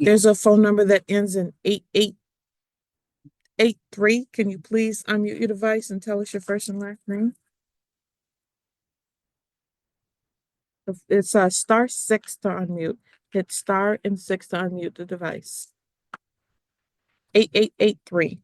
There's a phone number that ends in 8883. Can you please unmute your device and tell us your first and last name? It's *6 to unmute. Hit star and 6 to unmute the device. 8883.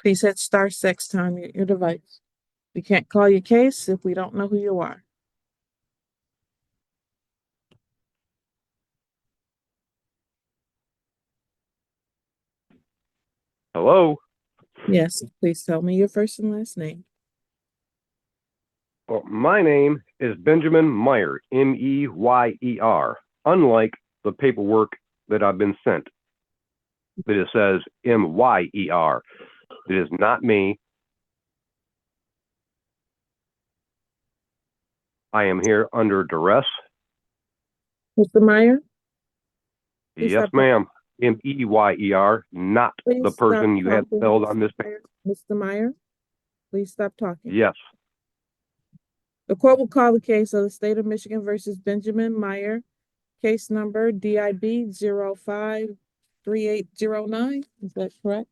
Please hit *6 to unmute your device. We can't call your case if we don't know who you are. Hello? Yes, please tell me your first and last name. Well, my name is Benjamin Meyer, M-E-Y-E-R, unlike the paperwork that I've been sent. But it says M-Y-E-R. It is not me. I am here under duress. Mr. Meyer? Yes, ma'am. M-E-Y-E-R, not the person you had spelled on this paper. Mr. Meyer, please stop talking. Yes. The court will call the case of the state of Michigan versus Benjamin Meyer, case number DIB 053809. Is that correct?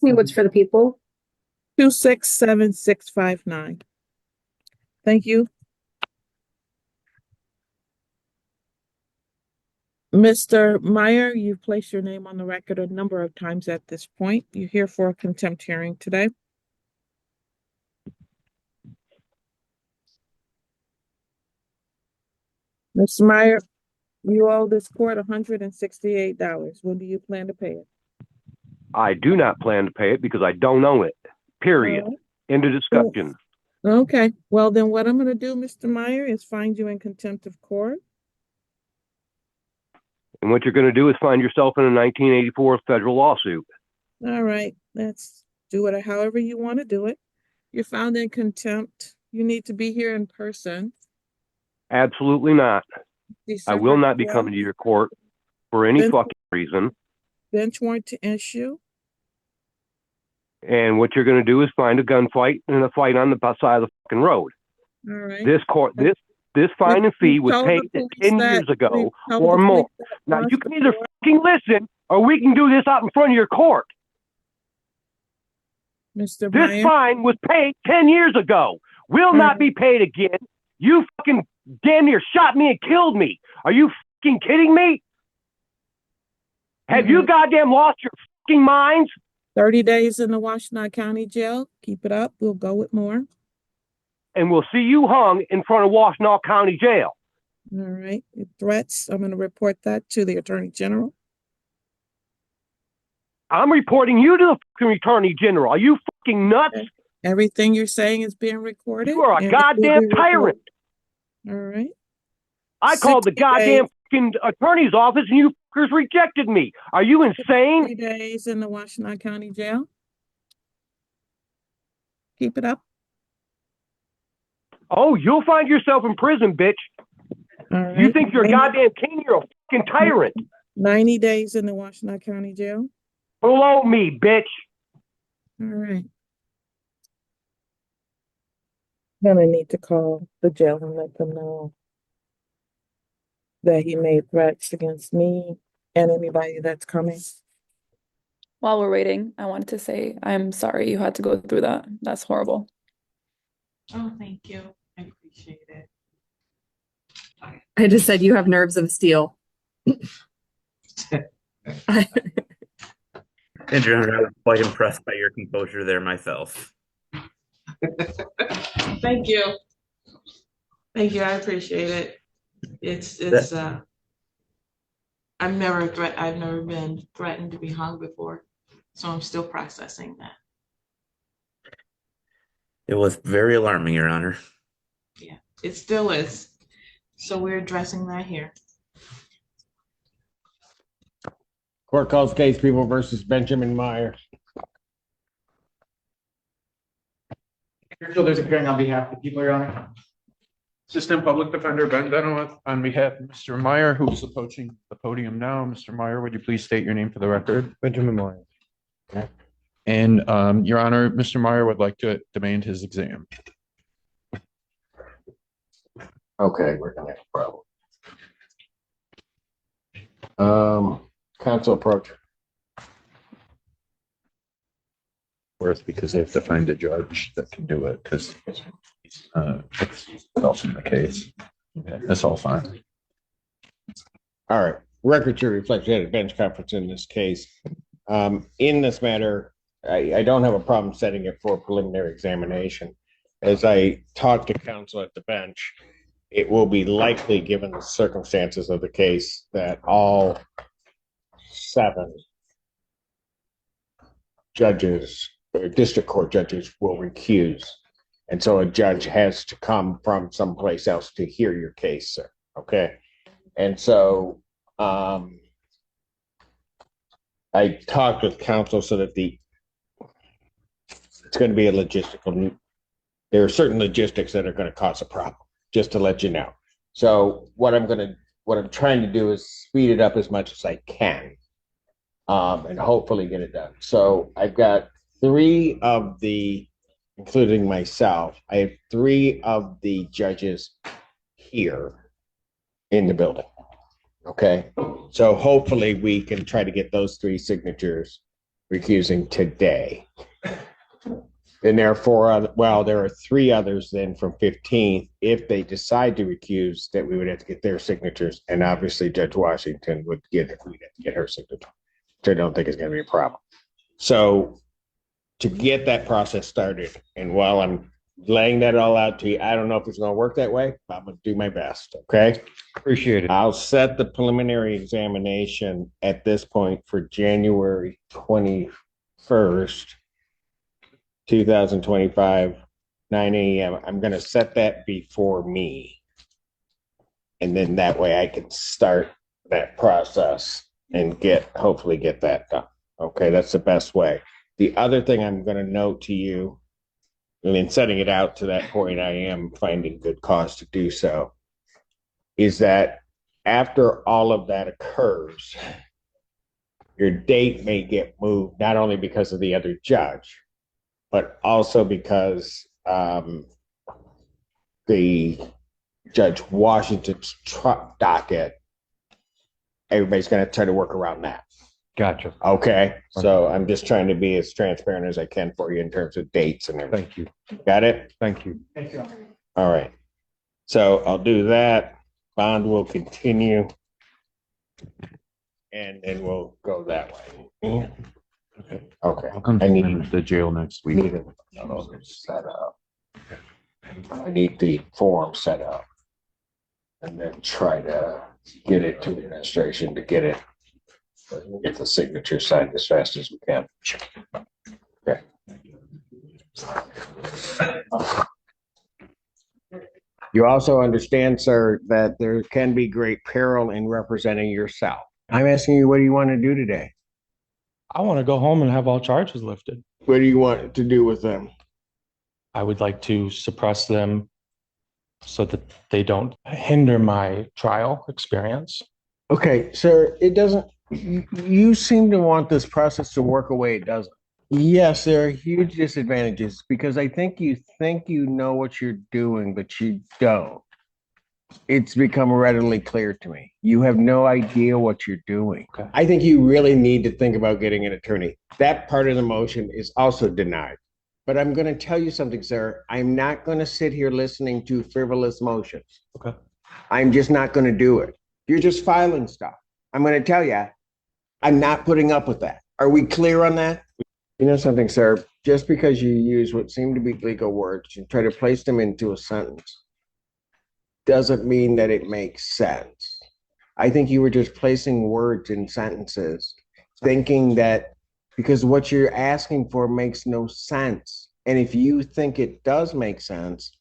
What's for the people? 267659. Thank you. Mr. Meyer, you've placed your name on the record a number of times at this point. You're here for a contempt hearing today. Mr. Meyer, you owe this court $168. When do you plan to pay it? I do not plan to pay it because I don't own it. Period. End of discussion. Okay. Well, then what I'm going to do, Mr. Meyer, is find you in contempt of court. And what you're going to do is find yourself in a 1984 federal lawsuit. All right. Let's do it however you want to do it. You're found in contempt. You need to be here in person. Absolutely not. December I will not be 12th. coming to your court for any fucking reason. Bench warrant to issue. And what you're going to do is find a gunfight and a fight on the side of the fucking road. All right. This fine and fee was paid 10 years ago or more. Now you can either fucking listen or we can do this out in front of your court. Mr. This Meyer. fine was paid 10 years ago. Will not be paid again. You fucking damn near shot me and killed me. Are you fucking kidding me? Have you goddamn lost your fucking minds? 30 days in the Washtenaw County Jail. Keep it up. We'll go with more. And we'll see you hung in front of Washtenaw County Jail. All right. Threats. I'm going to report that to the Attorney General. I'm reporting you to the fucking Attorney General. Are you fucking nuts? Okay. Everything you're saying is being recorded. You are a goddamn tyrant. All right. I called the goddamn fucking attorney's office and you fuckers rejected me. Are you insane? 3 days in the Washtenaw County Jail. Keep it up. Oh, you'll find yourself in prison, bitch. All right. You think you're a goddamn king? You're a fucking tyrant. 90 days in the Washtenaw County Jail. Below me, bitch. All right. Then I need to call the jail and let them know that he made threats against me and anybody that's coming. While we're waiting, I wanted to say I'm sorry you had to go through that. That's horrible. Oh, thank you. I appreciate it. I just said you have nerves of steel. Andrew, I was quite impressed by your composure there myself. Thank you. Thank you. I appreciate it. It's I've never been threatened to be hung before, so I'm still processing that. It was very alarming, Your Honor. Yeah, it still is. So we're addressing that here. Court calls case People versus Benjamin Meyer. There's a hearing on behalf of the people, Your Honor. Assistant Public Defender Ben Dunaway on behalf of Mr. Meyer, who's approaching the podium now. Mr. Meyer, would you please state your name for the record? Benjamin Meyer. Okay. And Your Honor, Mr. Meyer would like to demand his exam. Okay, we're gonna have a problem. Council approach. Worth because they have to find a judge that can do it because it's often the case. That's all fine. All right, record should reflect we had a bench conference in this case. In this matter, I don't have a problem setting it for preliminary examination. As I talk to counsel at the bench, it will be likely, given the circumstances of the case, that all 7 judges, or district court judges, will recuse. And so a judge has to come from someplace else to hear your case, sir. Okay. And so I talked with counsel so that it's going to be a logistical. There are certain logistics that are going to cause a problem, just to let you know. So what I'm trying to do is speed it up as much as I can, and hopefully get it done. So I've got 3 of the, including myself, I have 3 of the judges here in the building. Okay. So hopefully we can try to get those 3 signatures recusing today. And therefore, there are 3 others then from 15th, if they decide to recuse, that we would have to get their signatures. And obviously Judge Washington we'd have to get her signature, which I don't think is going to be a problem. So to get that process started, and while I'm laying that all out to you, I don't know if it's going to work that way, but I'm going to do my best. Okay. Appreciate it. I'll set the preliminary examination at this point for January 21st, 2025, 9 a.m. I'm going to set that before me. And then that way I can start that process and hopefully get that done. Okay, that's the best way. The other thing I'm going to note to you, and in setting it out to that point, I am finding good cause to do so, is that after all of that occurs, your date may get moved, not only because of the other judge, but also because the Judge Washington's docket, everybody's going to try to work around that. Gotcha. Okay. So I'm just trying to be as transparent as I can for you in terms of dates and everything. Thank you. Got it? Thank you. All right. So I'll do that. Bond will continue. And then we'll go that way. Okay. I'll come I to need the jail next week. it set up. I need the form set up. And then try to get it to the administration to get the signature signed as fast as we can. Okay. You also understand, sir, that there can be great peril in representing yourself. I'm asking you, what do you want to do today? I want to go home and have all charges lifted. What do you want to do with them? I would like to suppress them so that they don't hinder my trial experience. Okay, sir, it doesn't, you seem to want this process to work away. It doesn't. Yes, there are huge disadvantages because I think you know what you're doing, but you don't. It's become readily clear to me. You have no idea what you're doing. Okay. I think you really need to think about getting an attorney. That part of the motion is also denied. But I'm going to tell you something, sir. I'm not going to sit here listening to frivolous motions. Okay. I'm just not going to do it. You're just filing stuff. I'm going to tell you, I'm not putting up with that. Are we clear on that? You know something, sir? Just because you use what seem to be legal words and try to place them into a sentence doesn't mean that it makes sense. I think you were just placing words in sentences, thinking that because what you're asking for makes no sense. And if you think it does make sense,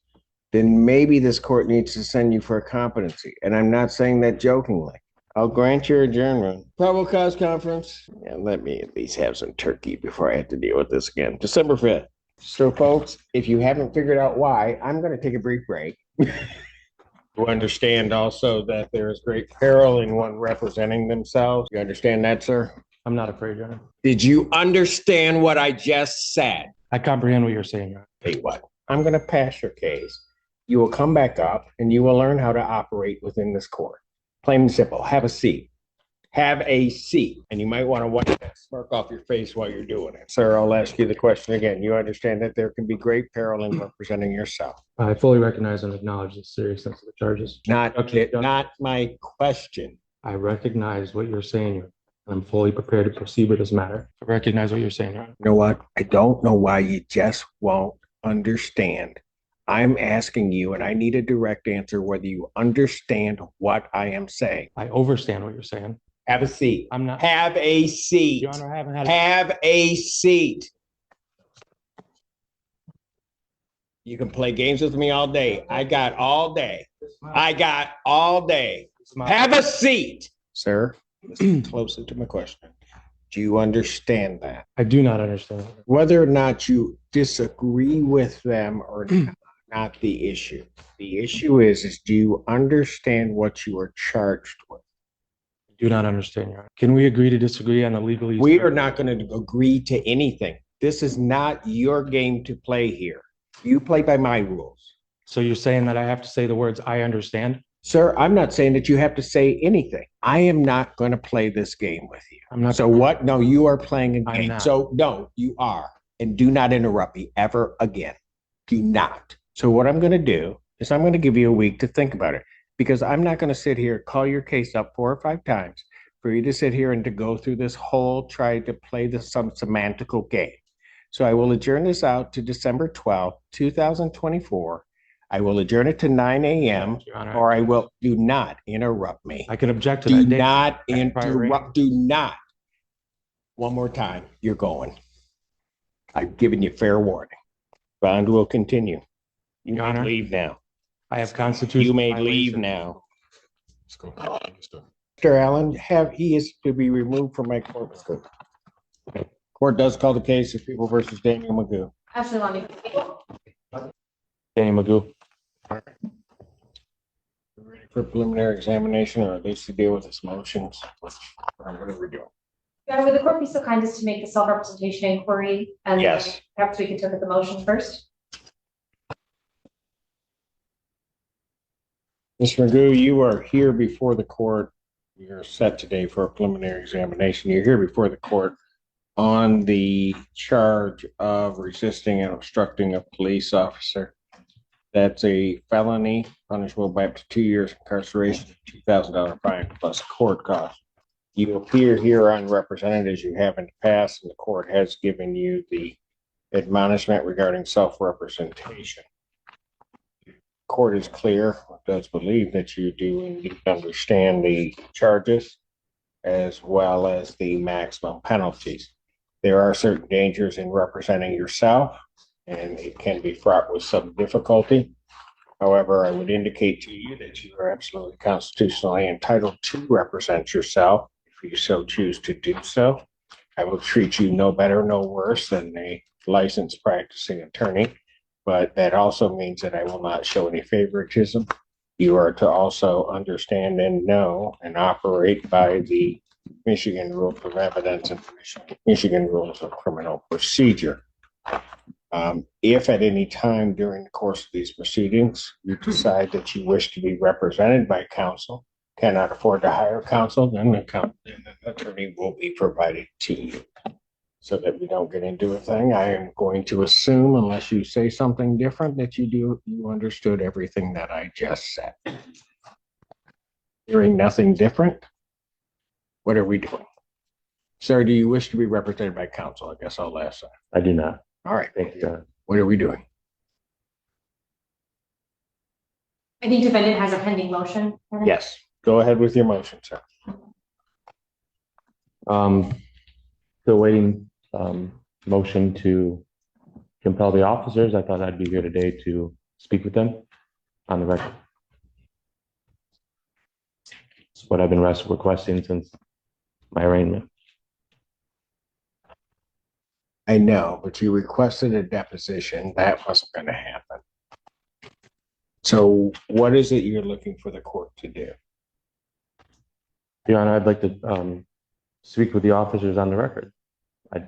then maybe this court needs to send you for a competency. And I'm not saying that jokingly. I'll grant your adjournment. Probable cause conference. Yeah, let me at least have some turkey before I have to deal with this again. December 5th. So folks, if you haven't figured out why, I'm going to take a brief break. You understand also that there is great peril in one representing themselves. You understand that, sir? I'm not afraid, Your Honor. Did you understand what I just said? I comprehend what you're saying, Your Honor. Tell you what, I'm going to pass your case. You will come back up and you will learn how to operate within this court. Plain and simple. Have a seat. Have a seat. And you might want to wipe that smirk off your face while you're doing it. Sir, I'll ask you the question again. You understand that there can be great peril in representing yourself. I fully recognize and acknowledge the seriousness of the charges. Not my question. I recognize what you're saying, Your Honor. I'm fully prepared to proceed with this matter. I recognize what you're saying, Your Honor. You know what? I don't know why you just won't understand. I'm asking you, and I need a direct answer, whether you understand what I am saying. I overstand what you're saying. Have a seat. I'm not. Have a seat. Your Honor, I haven't had. Have a seat. You can play games with me all day. I got all day. I got all day. Have a seat. Sir, listen closer to my question. Do you understand that? I do not understand. Whether or not you disagree with them or not the issue. The issue is do you understand what you are charged with? I do not understand, Your Honor. Can we agree to disagree on the legalese? We are not going to agree to anything. This is not your game to play here. You play by my rules. So you're saying that I have to say the words, I understand? Sir, I'm not saying that you have to say anything. I am not going to play this game with you. I'm not. So what? No, you are playing a I'm game. not. So no, you are. And do not interrupt me ever again. Do not. So what I'm going to do is I'm going to give you a week to think about it, because I'm not going to sit here, call your case up 4 or 5 times for you to sit here and to go through this whole, try to play this some semantical game. So I will adjourn this out to December 12th, 2024. I will adjourn it to 9 a.m. Your Honor. or I will. Do not interrupt me. I can object to Do that date. not That's prior interrupt. Do not. One more time. You're going. I've given you fair warning. Bond will continue. You Your may Honor. leave now. I have constitutional. You may leave violation. now. Mr. Allen, he is to be removed from my court. Court does call the case of People versus Daniel Magoo. Absolutely. Danny Magoo. Ready for preliminary examination, or at least to deal with his motions? What are we doing? Would the court be so kind as to make the self-representation inquiry? And Yes. perhaps we could look at the motion first. Mr. Magoo, you are here before the court. You're set today for a preliminary examination. You're here before the court on the charge of resisting and obstructing a police officer. That's a felony, punishable by up to 2 years incarceration, $2,000 fine plus court cost. You appear here unrepresented as you have in the past, and the court has given you the admonishment regarding self-representation. Court is clear, does believe that you do indeed understand the charges as well as the maximum penalties. There are certain dangers in representing yourself, and it can be fraught with some difficulty. However, I would indicate to you that you are absolutely constitutionally entitled to represent yourself if you so choose to do so. I will treat you no better, no worse than a licensed practicing attorney, but that also means that I will not show any favoritism. You are to also understand and know and operate by the Michigan Rules of Evidence and Michigan Rules of Criminal Procedure. If at any time during the course of these proceedings you decide that you wish to be represented by counsel, cannot afford to hire counsel, then the attorney will be provided to you. So that we don't get into a thing, I am going to assume, unless you say something different, that you understood everything that I just said. Hearing nothing different, what are we doing? Sir, do you wish to be represented by counsel? I guess I'll ask that. I do not. All right. Thank you, Your Honor. What are we doing? I think defendant has a pending motion. Yes, go ahead with your motion, sir. Still waiting, motion to compel the officers. I thought I'd be here today to speak with them on the record. It's what I've been requesting since my arraignment. I know, but you requested a deposition. That wasn't going to happen. So what is it you're looking for the court to do? Your Honor, I'd like to speak with the officers on the record. I've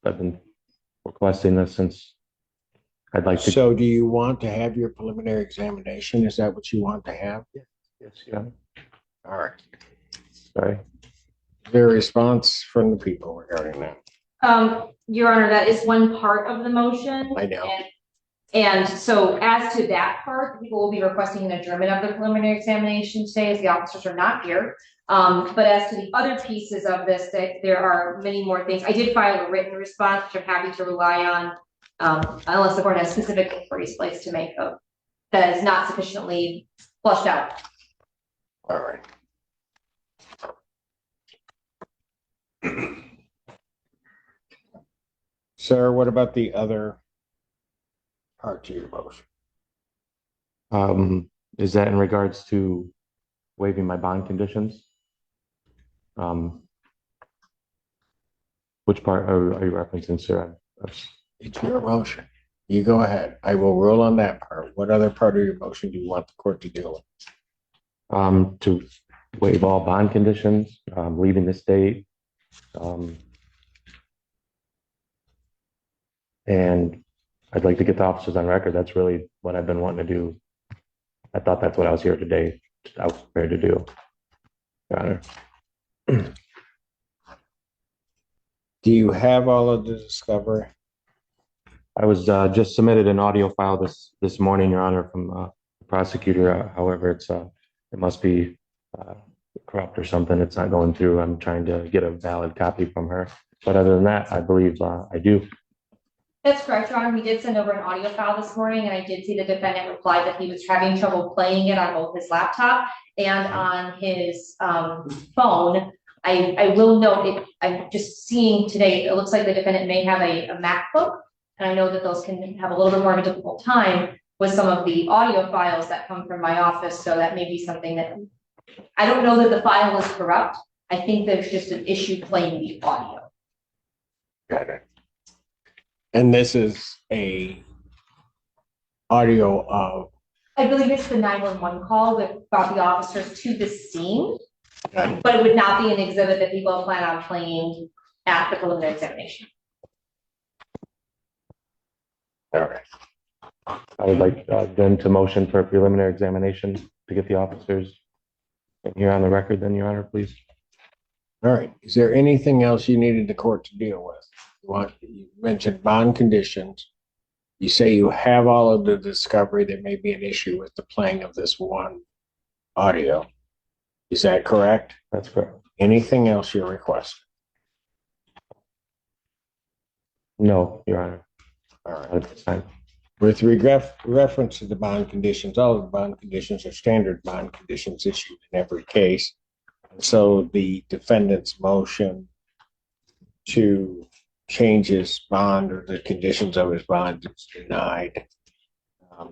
been requesting this since I'd like to. So do you want to have your preliminary examination? Is that what you want to have? Yes, Your Honor. All right. Sorry. Is there a response from the people regarding that? Your Honor, that is one part of the motion. I know. And so as to that part, people will be requesting an adjournment of the preliminary examination today as the officers are not here. But as to the other pieces of this, that there are many more things. I did file a written response, which I'm happy to rely on, unless the court has specific inquiries placed to make of that is not sufficiently flushed out. All right. Sir, what about the other part to your motion? Is that in regards to waiving my bond conditions? Which part are you referencing, sir? It's your motion. You go ahead. I will rule on that part. What other part of your motion do you want the court to deal with? To waive all bond conditions, leaving the state. And I'd like to get the officers on record. That's really what I've been wanting to do. I thought that's what I was here today. I was prepared to do, Your Honor. Do you have all of the discovery? I was just submitted an audio file this morning, Your Honor, from the prosecutor. However, it must be corrupt or something. It's not going through. I'm trying to get a valid copy from her. But other than that, I believe I do. That's correct, Your Honor. We did send over an audio file this morning, and I did see the defendant reply that he was having trouble playing it on both his laptop and on his phone. I will note, I'm just seeing today, it looks like the defendant may have a MacBook, and I know that those can have a little bit more of a difficult time with some of the audio files that come from my office, so that may be something that, I don't know that the file is corrupt. I think there's just an issue playing the audio. Got it. And this is a audio of? I believe it's the 911 call that brought the officers to the scene, but it would not be an exhibit that people plan on playing at the preliminary examination. All right. I would like then to motion for a preliminary examination to get the officers here on the record, then, Your Honor, please. All right. Is there anything else you needed the court to deal with? You mentioned bond conditions. You say you have all of the discovery. There may be an issue with the playing of this one audio. Is that correct? That's correct. Anything else you're requesting? No, Your Honor. All right. At this time. With reference to the bond conditions, all of the bond conditions are standard bond conditions issued in every case. So the defendant's motion to change his bond or the conditions of his bond is denied.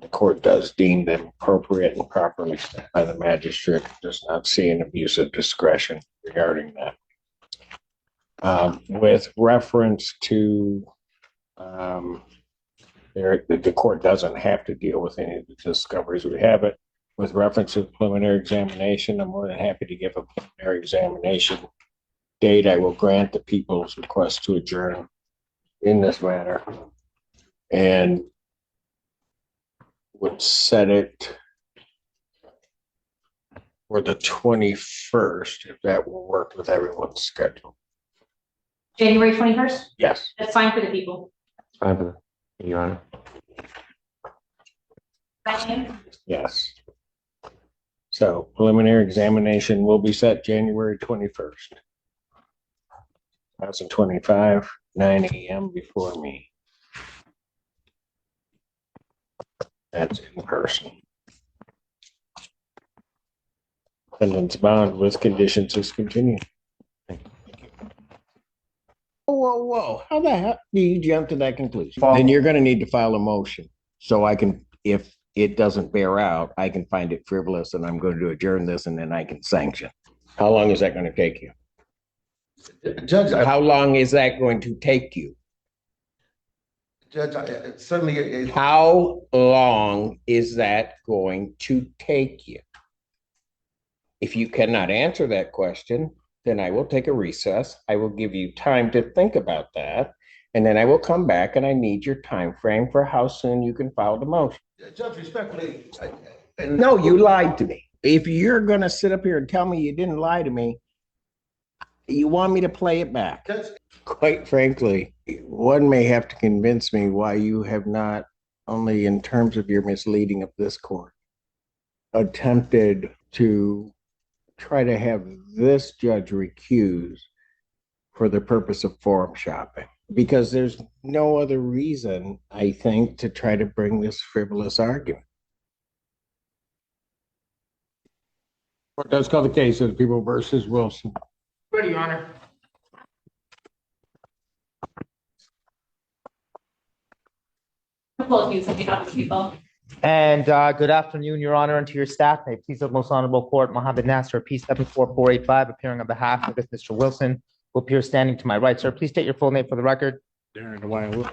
The court does deem them appropriate and properly set by the magistrate. Does not see an abuse of discretion regarding that. With reference to the court doesn't have to deal with any of the discoveries. We have it with reference to the preliminary examination. I'm more than happy to give a preliminary examination date. I will grant the people's request to adjourn in this matter and would set it for the 21st, if that will work with everyone's schedule. January 21st? Yes. That's fine for the people. Fine for the, Your Honor. Yes. So preliminary examination will be set January 21st, 2025, 9 a.m. before me. That's in person. Defendant's bond with conditions is continued. Whoa. How the hell do you jump to that conclusion? Then you're going to need to file a motion so I can, if it doesn't bear out, I can find it frivolous and I'm going to adjourn this and then I can sanction. How long is that going to take you? Judge, how long is that going to take you? Judge, certainly. How long is that going to take you? If you cannot answer that question, then I will take a recess. I will give you time to think about that. And then I will come back and I need your time frame for how soon you can file the motion. Judge, respectfully, No, you lied to me. If you're gonna sit up here and tell me you didn't lie to me, you want me to play it back. Judge, Quite frankly, one may have to convince me why you have not, only in terms of your misleading of this court, attempted to try to have this judge recused for the purpose of forum shopping. Because there's no other reason, I think, to try to bring this frivolous argument. Court does call the case of People versus Wilson. Ready, Your Honor. And good afternoon, Your Honor, and to your staff. May it please the most honorable court, Mohammed Nasser, P 74485, appearing on behalf of Mr. Wilson, who appears standing to my right. Sir, please state your full name for the record. Darren DeWine.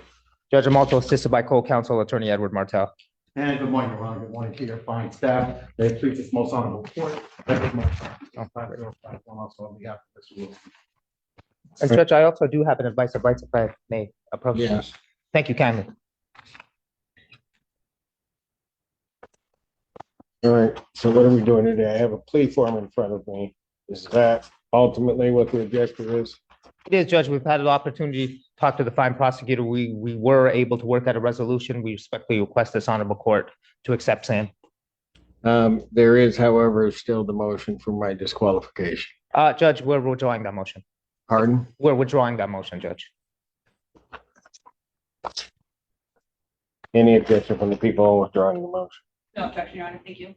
Judge, I'm also assisted by co-counsel Attorney Edward Martel. And good morning, Your Honor. Good morning to your fine staff. May it please this most honorable court. Edward Martel, on 5051, also on behalf of Mr. Wilson. And Judge, I also do have an advice of rights if I may approach. Yes. Thank you kindly. All right, so what are we doing today? I have a plea form in front of me. Is that ultimately what the objective is? It is, Judge. We've had an opportunity to talk to the fine prosecutor. We were able to work out a resolution. We respectfully request this honorable court to accept same. There is, however, still the motion for my disqualification. Judge, we're withdrawing that motion. Pardon? We're withdrawing that motion, Judge. Any objection from the people withdrawing the motion? No objection, Your Honor. Thank you.